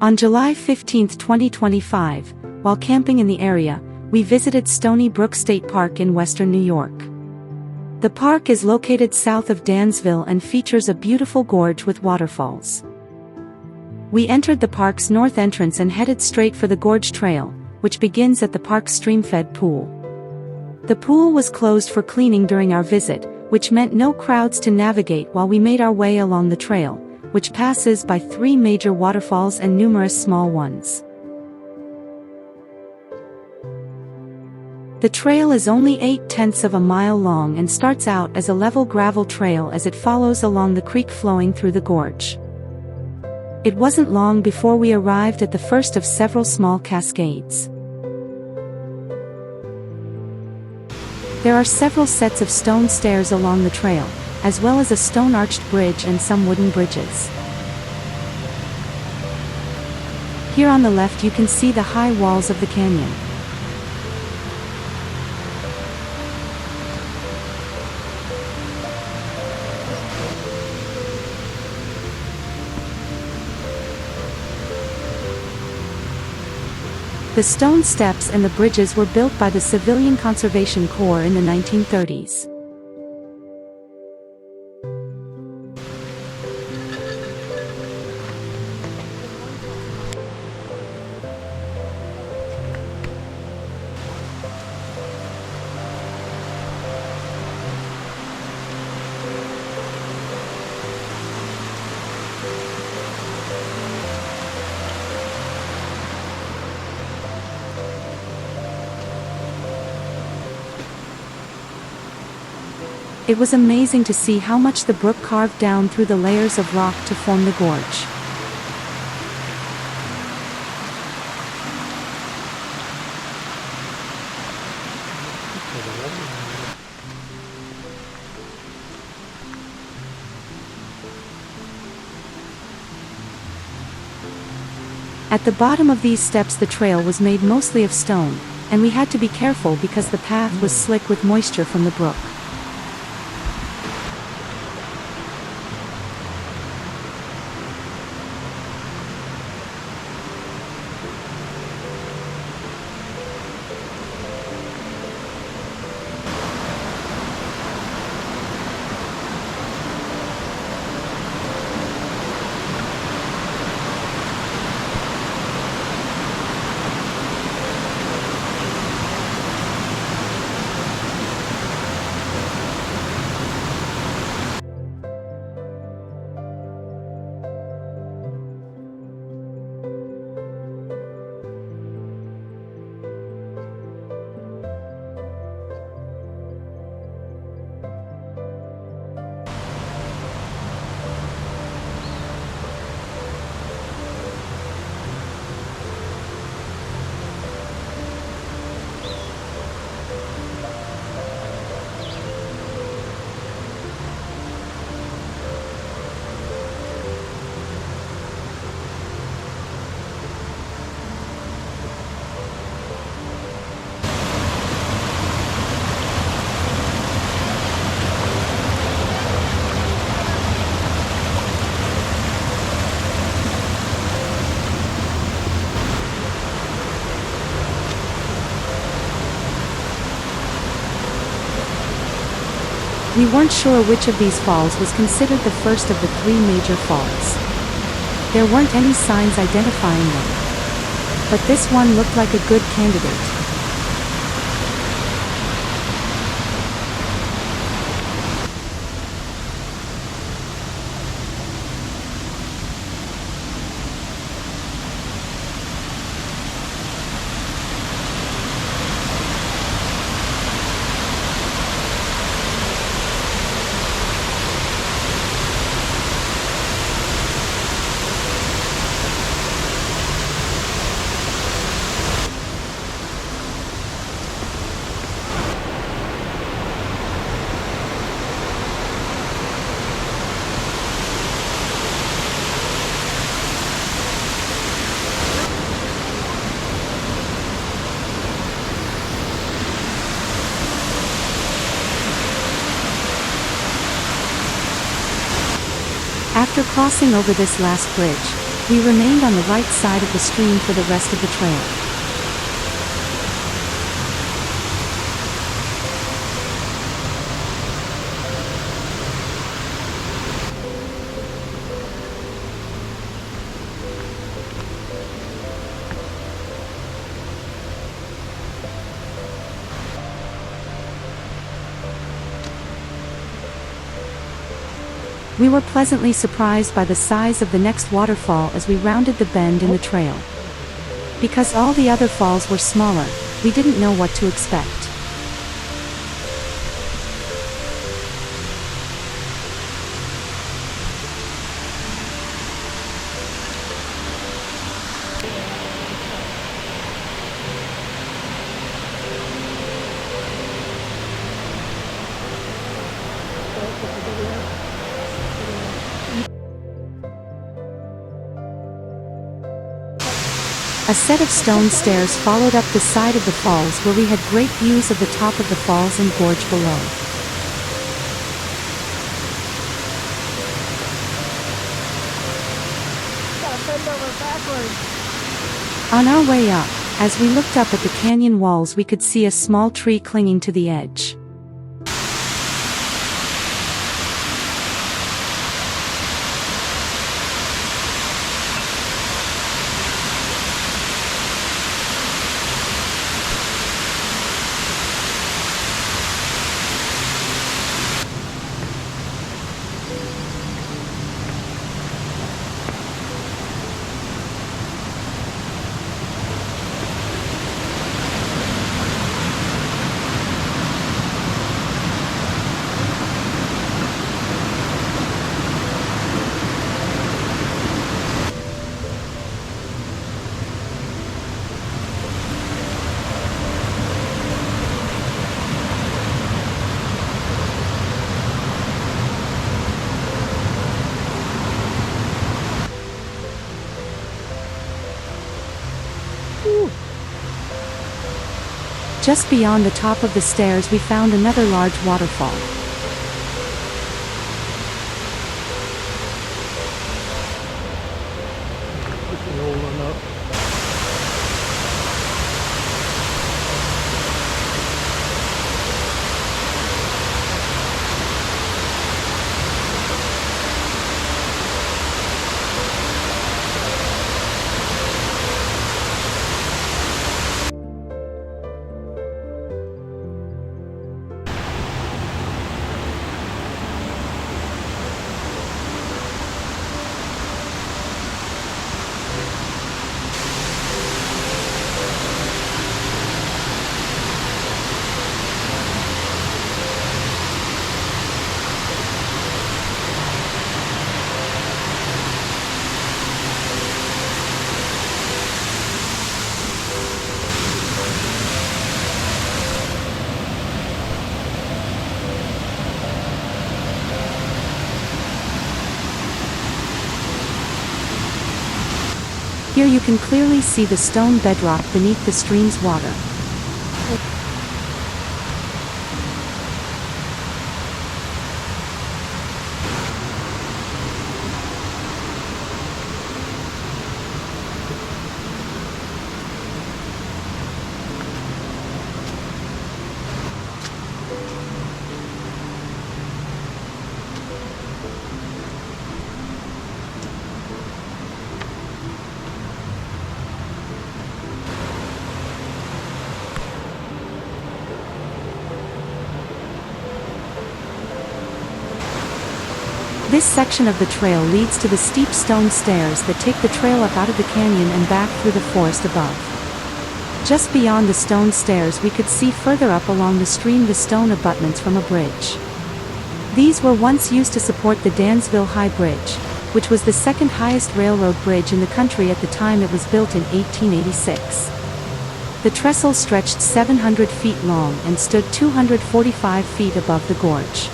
On July 15, 2025, while camping in the area, we visited Stony Brook State Park in western New York. The park is located south of Dansville and features a beautiful gorge with waterfalls. We entered the park's north entrance and headed straight for the Gorge Trail, which begins at the park's stream-fed pool. The pool was closed for cleaning during our visit, which meant no crowds to navigate while we made our way along the trail, which passes by 3 major waterfalls and numerous small ones. The trail is only 0.8 of a mile long and starts out as a level gravel trail as it follows along the creek flowing through the gorge. It wasn't long before we arrived at the first of several small cascades. There are several sets of stone stairs along the trail, as well as a stone-arched bridge and some wooden bridges. Here on the left you can see the high walls of the canyon. The stone steps and the bridges were built by the Civilian Conservation Corps in the 1930s. It was amazing to see how much the brook carved down through the layers of rock to form the gorge. At the bottom of these steps the trail was made mostly of stone, and we had to be careful because the path was slick with moisture from the brook. We weren't sure which of these falls was considered the first of the 3 major falls. There weren't any signs identifying them, but this one looked like a good candidate. After crossing over this last bridge, We remained on the right side of the stream for the rest of the trail. We were pleasantly surprised by the size of the next waterfall as we rounded the bend in the trail. Because all the other falls were smaller, we didn't know what to expect. A set of stone stairs followed up the side of the falls where we had great views of the top of the falls and gorge below. On our way up, as we looked up at the canyon walls, we could see a small tree clinging to the edge. Just beyond the top of the stairs we found another large waterfall. Here you can clearly see the stone bedrock beneath the stream's water. This section of the trail leads to the steep stone stairs that take the trail up out of the canyon and back through the forest above. Just beyond the stone stairs we could see further up along the stream the stone abutments from a bridge. These were once used to support the Dansville High Bridge, which was the second highest railroad bridge in the country at the time it was built in 1886. The trestle stretched 700 feet long and stood 245 feet above the gorge.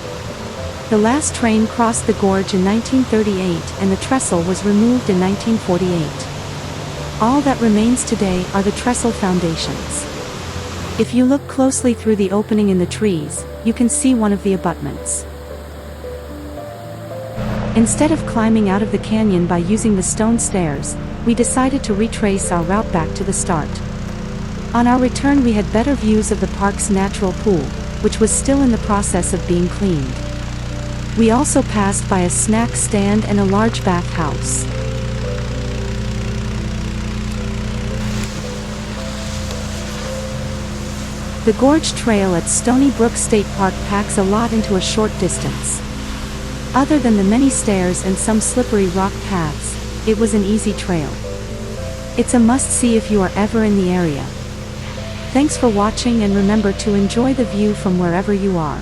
The last train crossed the gorge in 1938 and the trestle was removed in 1948. All that remains today are the trestle foundations. If you look closely through the opening in the trees, you can see one of the abutments. Instead of climbing out of the canyon by using the stone stairs, we decided to retrace our route back to the start. On our return we had better views of the park's natural pool, which was still in the process of being cleaned. We also passed by a snack stand and a large bathhouse. The Gorge Trail at Stony Brook State Park packs a lot into a short distance. Other than the many stairs and some slippery rock paths, it was an easy trail. It's a must-see if you are ever in the area. Thanks for watching, and remember to enjoy the view from wherever you are.